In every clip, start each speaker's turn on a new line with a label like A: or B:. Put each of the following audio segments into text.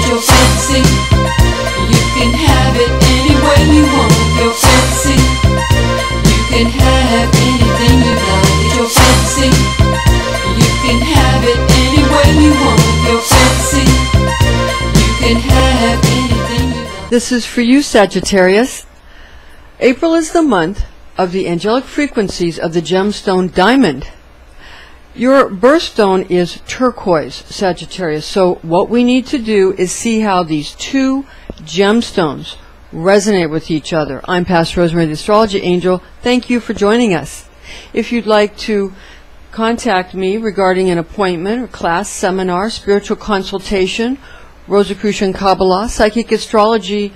A: your fancy. You can have it any way you want. Your fancy. You can have anything you like. Your fancy. You can have it any way you want. Your fancy. You can have anything you like.
B: This is for you, Sagittarius. April is the month of the angelic frequencies of the gemstone diamond. Your birthstone is turquoise, Sagittarius. So what we need to do is see how these two gemstones resonate with each other. I'm Pastor Rosemary, the Astrology Angel. Thank you for joining us. If you'd like to contact me regarding an appointment or class, seminar, spiritual consultation, Rosicrucian Kabbalah, Psychic Astrology,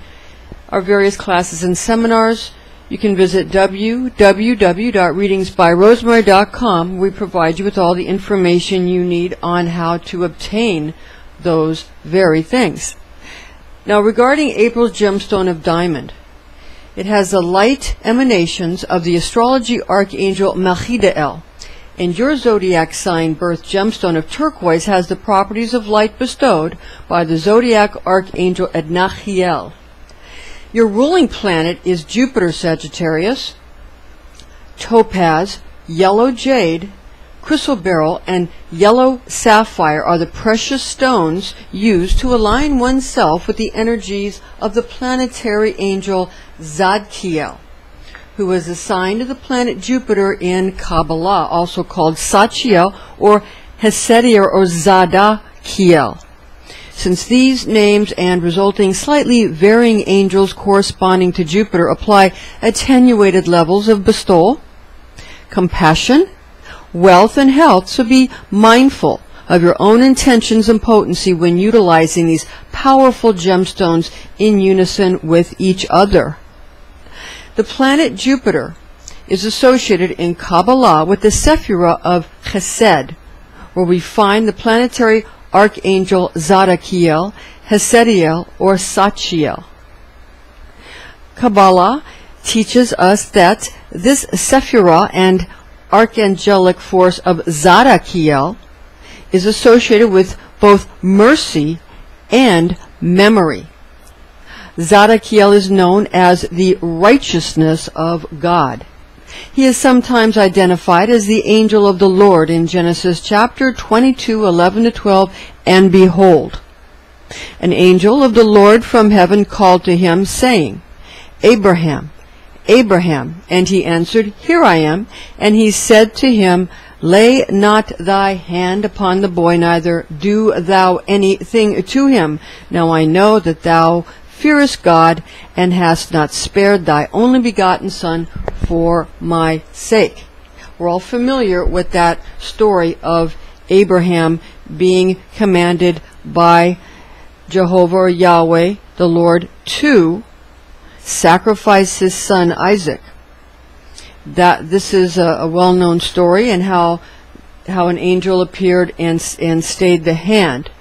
B: our various classes and seminars, you can visit www.readingsbyrosemary.com. We provide you with all the information you need on how to obtain those very things. Now, regarding April's gemstone of diamond, it has the light emanations of the astrology archangel Mechidael, and your zodiac sign birth gemstone of turquoise has the properties of light bestowed by the zodiac archangel Adnachiel. Your ruling planet is Jupiter, Sagittarius. Topaz, yellow jade, chrysoberyl, and yellow sapphire are the precious stones used to align oneself with the energies of the planetary angel Zadkiel, who is assigned to the planet Jupiter in Kabbalah, also called Sachiel or Hesediel or Zadakiel. Since these names and resulting slightly varying angels corresponding to Jupiter apply attenuated levels of bestowal, compassion, wealth, and health, so be mindful of your own intentions and potency when utilizing these powerful gemstones in unison with each other. The planet Jupiter is associated in Kabbalah with the Sephirah of Chesed, where we find the planetary archangel Zadakiel, Hesediel, or Sachiel. Kabbalah teaches us that this Sephirah and archangelic force of Zadakiel is associated with both mercy and memory. Zadakiel is known as the righteousness of God. He is sometimes identified as the angel of the Lord in Genesis chapter 22, 11-12, and behold, an angel of the Lord from heaven called to him, saying, Abraham, Abraham. And he answered, Here I am. And he said to him, Lay not thy hand upon the boy, neither do thou anything to him. Now I know that thou fearest God, and hast not spared thy only begotten Son for my sake. We're all familiar with that story of Abraham being commanded by Jehovah or Yahweh, the Lord, to sacrifice his son Isaac. This is a well-known story, and how an angel appeared and stayed the hand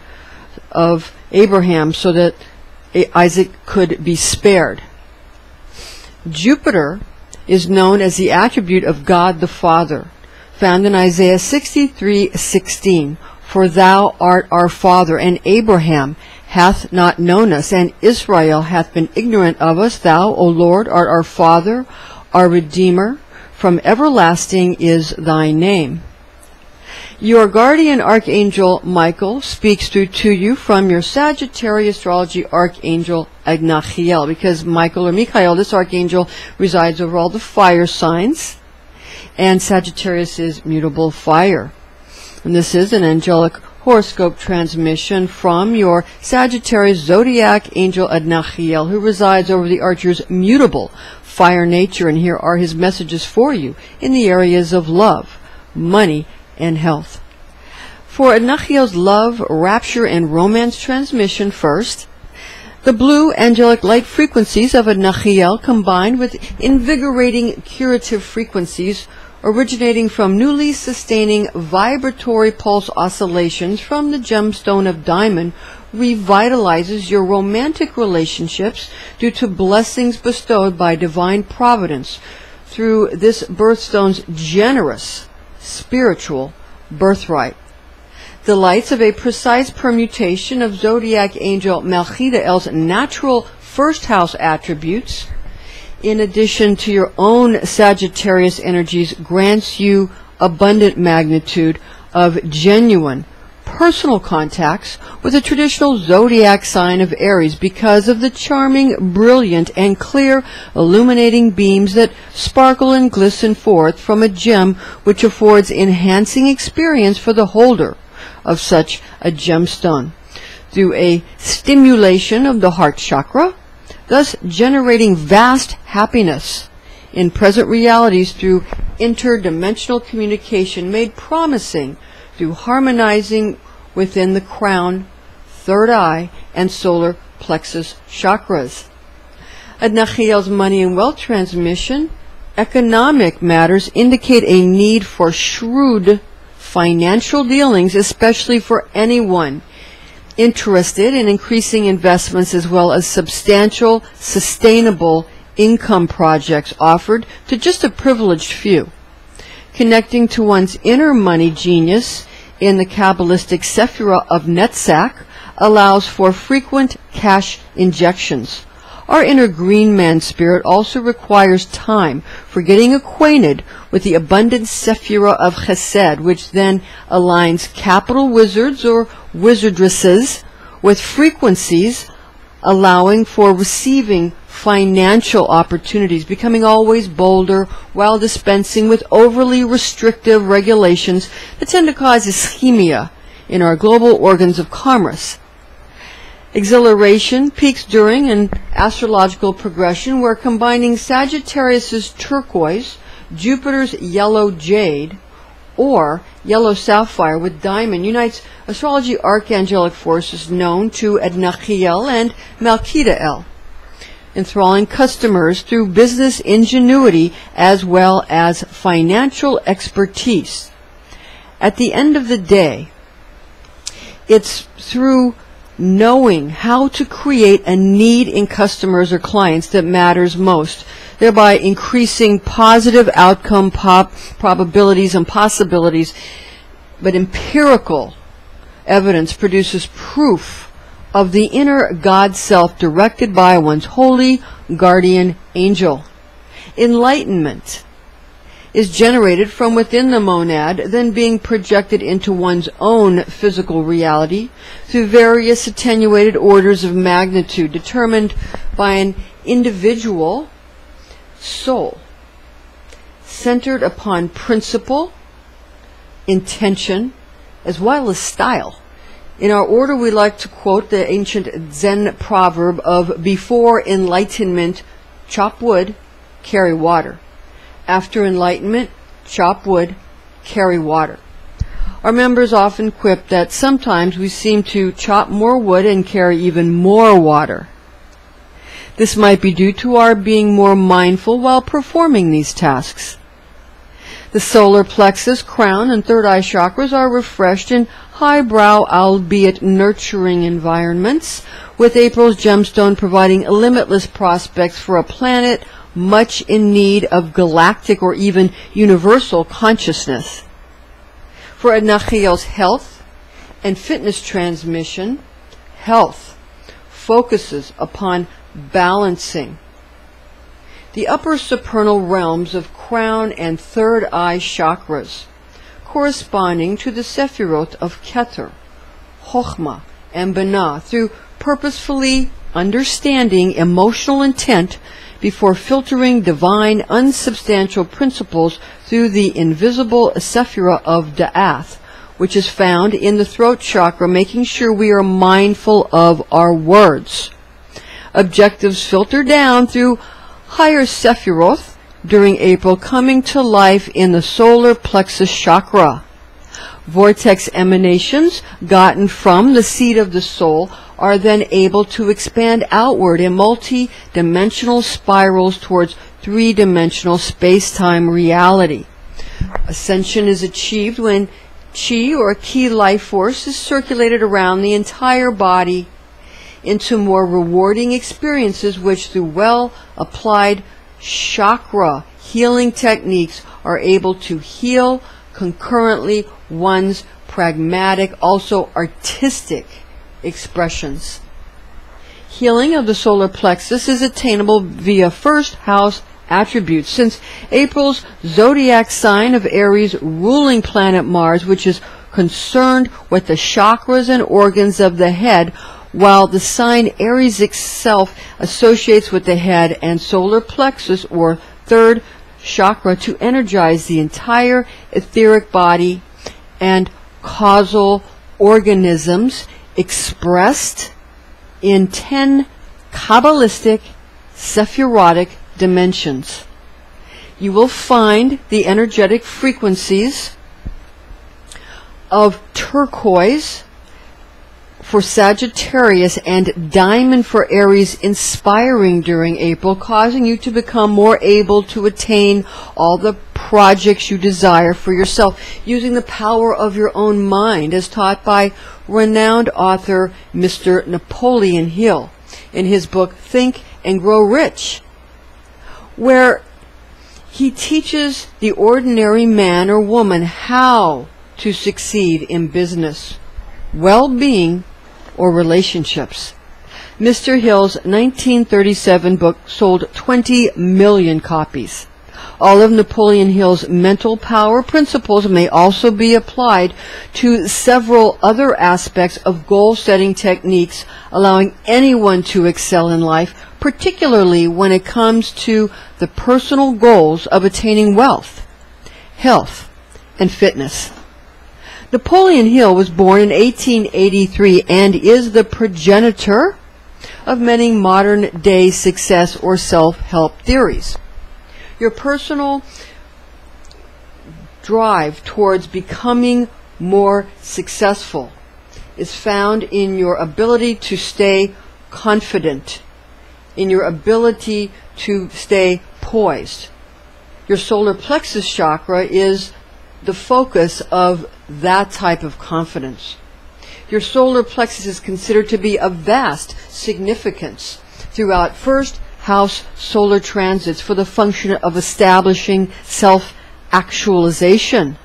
B: of Abraham so that Isaac could be spared. Jupiter is known as the attribute of God the Father, found in Isaiah 63:16. For thou art our father, and Abraham hath not known us, and Israel hath been ignorant of us. Thou, O Lord, art our Father, our Redeemer. From everlasting is thy name. Your guardian archangel Michael speaks through to you from your Sagittarius astrology archangel Adnachiel, because Michael or Michael, this archangel, resides over all the fire signs, and Sagittarius is mutable fire. And this is an angelic horoscope transmission from your Sagittarius zodiac angel Adnachiel, who resides over the archer's mutable fire nature, and here are his messages for you in the areas of love, money, and health. For Adnachiel's love, rapture, and romance transmission first, the blue angelic light frequencies of Adnachiel combined with invigorating curative frequencies originating from newly sustaining vibratory pulse oscillations from the gemstone of diamond revitalizes your romantic relationships due to blessings bestowed by divine providence through this birthstone's generous spiritual birthright. Delights of a precise permutation of zodiac angel Melchiel's natural first house attributes, in addition to your own Sagittarius energies, grants you abundant magnitude of genuine personal contacts with the traditional zodiac sign of Aries because of the charming, brilliant, and clear illuminating beams that sparkle and glisten forth from a gem which affords enhancing experience for the holder of such a gemstone through a stimulation of the heart chakra, thus generating vast happiness in present realities through interdimensional communication made promising through harmonizing within the crown, third eye, and solar plexus chakras. At Nachiel's money and wealth transmission, economic matters indicate a need for shrewd financial dealings, especially for anyone interested in increasing investments as well as substantial, sustainable income projects offered to just a privileged few. Connecting to one's inner money genius in the Kabbalistic Sephirah of Netzach allows for frequent cash injections. Our inner green man spirit also requires time for getting acquainted with the abundant Sephirah of Chesed, which then aligns capital wizards or wizardresses with frequencies allowing for receiving financial opportunities, becoming always bolder while dispensing with overly restrictive regulations that tend to cause ischemia in our global organs of commerce. Exhilaration peaks during an astrological progression where combining Sagittarius's turquoise, Jupiter's yellow jade, or yellow sapphire with diamond unites astrology archangelic forces known to Nachiel and Melchiel, enthralling customers through business ingenuity as well as financial expertise. At the end of the day, it's through knowing how to create a need in customers or clients that matters most, thereby increasing positive outcome probabilities and possibilities. But empirical evidence produces proof of the inner God self directed by one's holy guardian angel. Enlightenment is generated from within the monad, then being projected into one's own physical reality through various attenuated orders of magnitude determined by an individual soul, centered upon principle, intention, as well as style. In our order, we like to quote the ancient Zen proverb of before enlightenment, chop wood, carry water. After enlightenment, chop wood, carry water. Our members often quip that sometimes we seem to chop more wood and carry even more water. This might be due to our being more mindful while performing these tasks. The solar plexus, crown, and third eye chakras are refreshed in highbrow, albeit nurturing environments, with April's gemstone providing limitless prospects for a planet much in need of galactic or even universal consciousness. For Nachiel's health and fitness transmission, health focuses upon balancing the upper supernal realms of crown and third eye chakras, corresponding to the Sephirot of Keter, Chochmah, and Binah, through purposefully understanding emotional intent before filtering divine unsubstantial principles through the invisible Sephirah of Da'ath, which is found in the throat chakra, making sure we are mindful of our words. Objectives filter down through higher Sephiroth during April, coming to life in the solar plexus chakra. Vortex emanations gotten from the seat of the soul are then able to expand outward in multi-dimensional spirals towards three-dimensional space-time reality. Ascension is achieved when chi, or a key life force, is circulated around the entire body into more rewarding experiences which, through well-applied chakra healing techniques, are able to heal concurrently one's pragmatic, also artistic expressions. Healing of the solar plexus is attainable via first house attributes, since April's zodiac sign of Aries ruling planet Mars, which is concerned with the chakras and organs of the head, while the sign Aries itself associates with the head and solar plexus or third chakra to energize the entire etheric body and causal organisms expressed in 10 Kabbalistic Sephirotic dimensions. You will find the energetic frequencies of turquoise for Sagittarius and diamond for Aries inspiring during April, causing you to become more able to attain all the projects you desire for yourself, using the power of your own mind, as taught by renowned author Mr. Napoleon Hill in his book Think and Grow Rich, where he teaches the ordinary man or woman how to succeed in business, well-being, or relationships. Mr. Hill's 1937 book sold 20 million copies. All of Napoleon Hill's mental power principles may also be applied to several other aspects of goal-setting techniques, allowing anyone to excel in life, particularly when it comes to the personal goals of attaining wealth, health, and fitness. Napoleon Hill was born in 1883 and is the progenitor of many modern-day success or self-help theories. Your personal drive towards becoming more successful is found in your ability to stay confident, in your ability to stay poised. Your solar plexus chakra is the focus of that type of confidence. Your solar plexus is considered to be of vast significance throughout first house solar transits for the function of establishing self-actualization.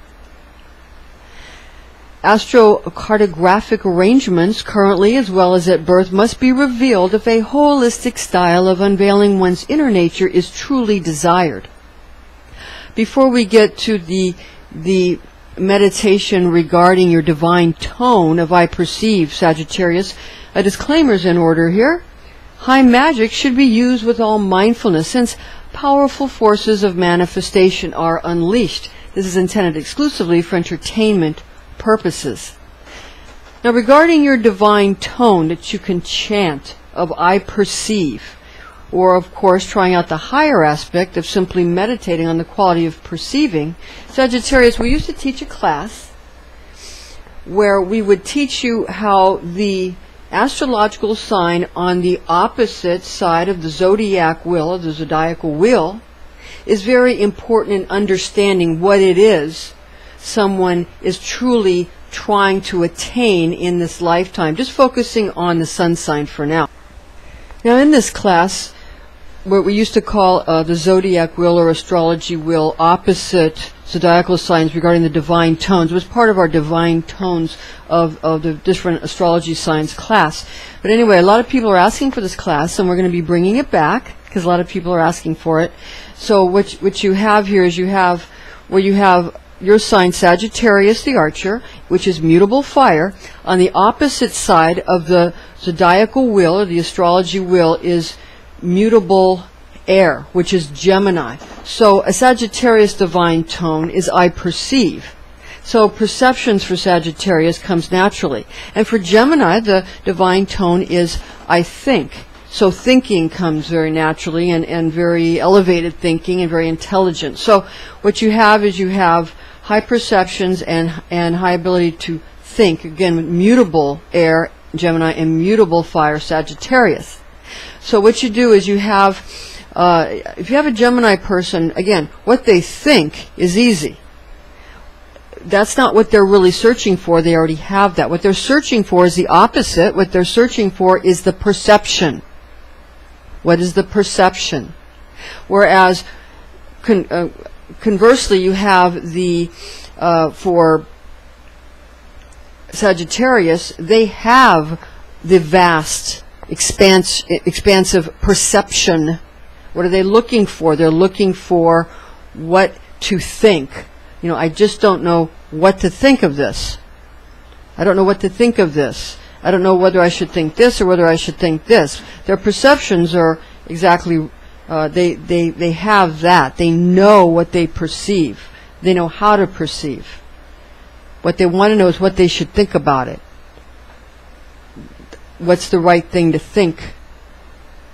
B: Astrocartographic arrangements currently as well as at birth must be revealed if a holistic style of unveiling one's inner nature is truly desired. Before we get to the meditation regarding your divine tone of I perceive, Sagittarius, a disclaimer's in order here. High magic should be used with all mindfulness, since powerful forces of manifestation are unleashed. This is intended exclusively for entertainment purposes. Now, regarding your divine tone that you can chant of I perceive, or of course trying out the higher aspect of simply meditating on the quality of perceiving, Sagittarius, we used to teach a class where we would teach you how the astrological sign on the opposite side of the zodiac wheel, or the zodiacal wheel, is very important in understanding what it is someone is truly trying to attain in this lifetime, just focusing on the sun sign for now. Now, in this class, what we used to call the zodiac wheel or astrology wheel, opposite zodiacal signs regarding the divine tones, was part of our divine tones of the different astrology signs class. But anyway, a lot of people are asking for this class, and we're going to be bringing it back because a lot of people are asking for it. So what you have here is you have your sign Sagittarius the Archer, which is mutable fire. On the opposite side of the zodiacal wheel or the astrology wheel is mutable air, which is Gemini. So a Sagittarius divine tone is I perceive. So perceptions for Sagittarius comes naturally. And for Gemini, the divine tone is I think. So thinking comes very naturally, and very elevated thinking and very intelligent. So what you have is you have high perceptions and high ability to think, again with mutable air, Gemini, and mutable fire, Sagittarius. So what you do is you have, if you have a Gemini person, again, what they think is easy. That's not what they're really searching for. They already have that. What they're searching for is the opposite. What they're searching for is the perception. What is the perception? Whereas, conversely, you have the, for Sagittarius, they have the vast, expansive perception. What are they looking for? They're looking for what to think. You know, I just don't know what to think of this. I don't know what to think of this. I don't know whether I should think this or whether I should think this. Their perceptions are exactly, they have that. They know what they perceive. They know how to perceive. What they want to know is what they should think about it. What's the right thing to think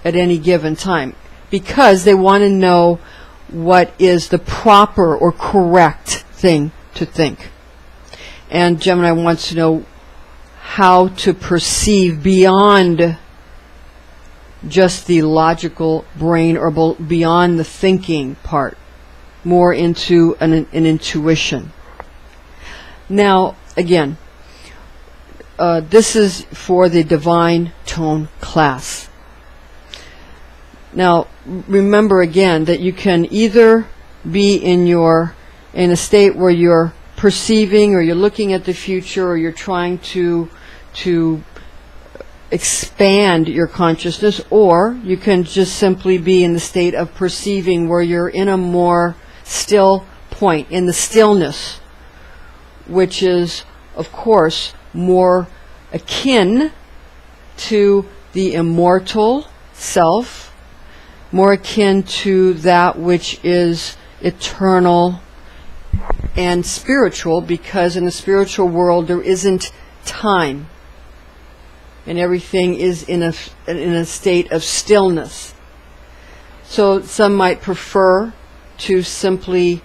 B: at any given time? Because they want to know what is the proper or correct thing to think. And Gemini wants to know how to perceive beyond just the logical brain or beyond the thinking part, more into an intuition. Now, again, this is for the Divine Tone class. Now, remember again that you can either be in a state where you're perceiving, or you're looking at the future, or you're trying to expand your consciousness, or you can just simply be in the state of perceiving, where you're in a more still point, in the stillness, which is, of course, more akin to the immortal self, more akin to that which is eternal and spiritual, because in the spiritual world there isn't time, and everything is in a state of stillness. So some might prefer to simply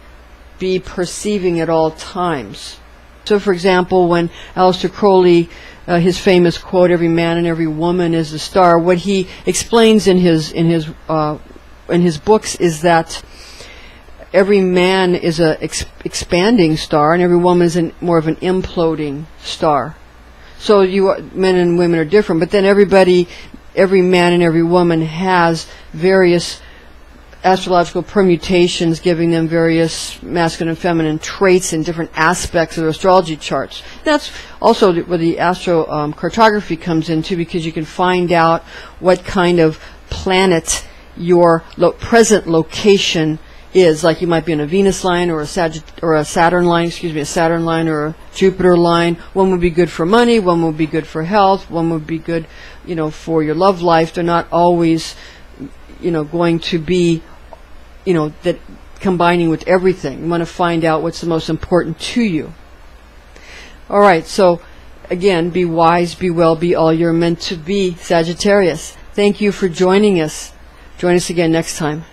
B: be perceiving at all times. So, for example, when Aleister Crowley, his famous quote, "Every man and every woman is a star," what he explains in his books is that every man is a expanding star, and every woman is more of an imploding star. So men and women are different, but then every man and every woman has various astrological permutations, giving them various masculine and feminine traits in different aspects of their astrology charts. That's also where the astrocartography comes into, because you can find out what kind of planet your present location is. Like, you might be in a Venus line or a Saturn line, or a Jupiter line. One would be good for money, one would be good for health, one would be good, for your love life. They're not always, going to be, that combining with everything. You want to find out what's the most important to you. All right, so again, be wise, be well, be all you're meant to be, Sagittarius. Thank you for joining us. Join us again next time.